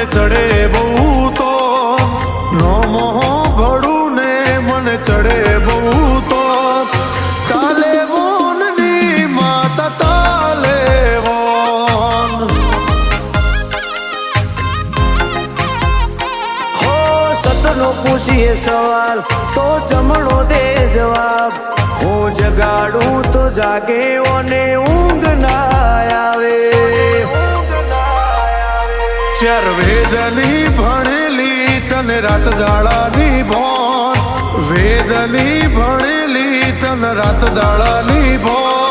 મને ચડે બહુ તો નોમો ભળું ને મને ચડે બહુ તો તાલે વોનની માતા તાલે વોન હો સતનો પૂછીએ સવાલ તો જમણો દે જવાબ હું જગાડું તો જાગે ઓને ઊંઘ ના આવે ચાર વેદની ભણેલી તને રાત દાડાની ભોન વેદની ભણેલી તને રાત દાડાની ભોન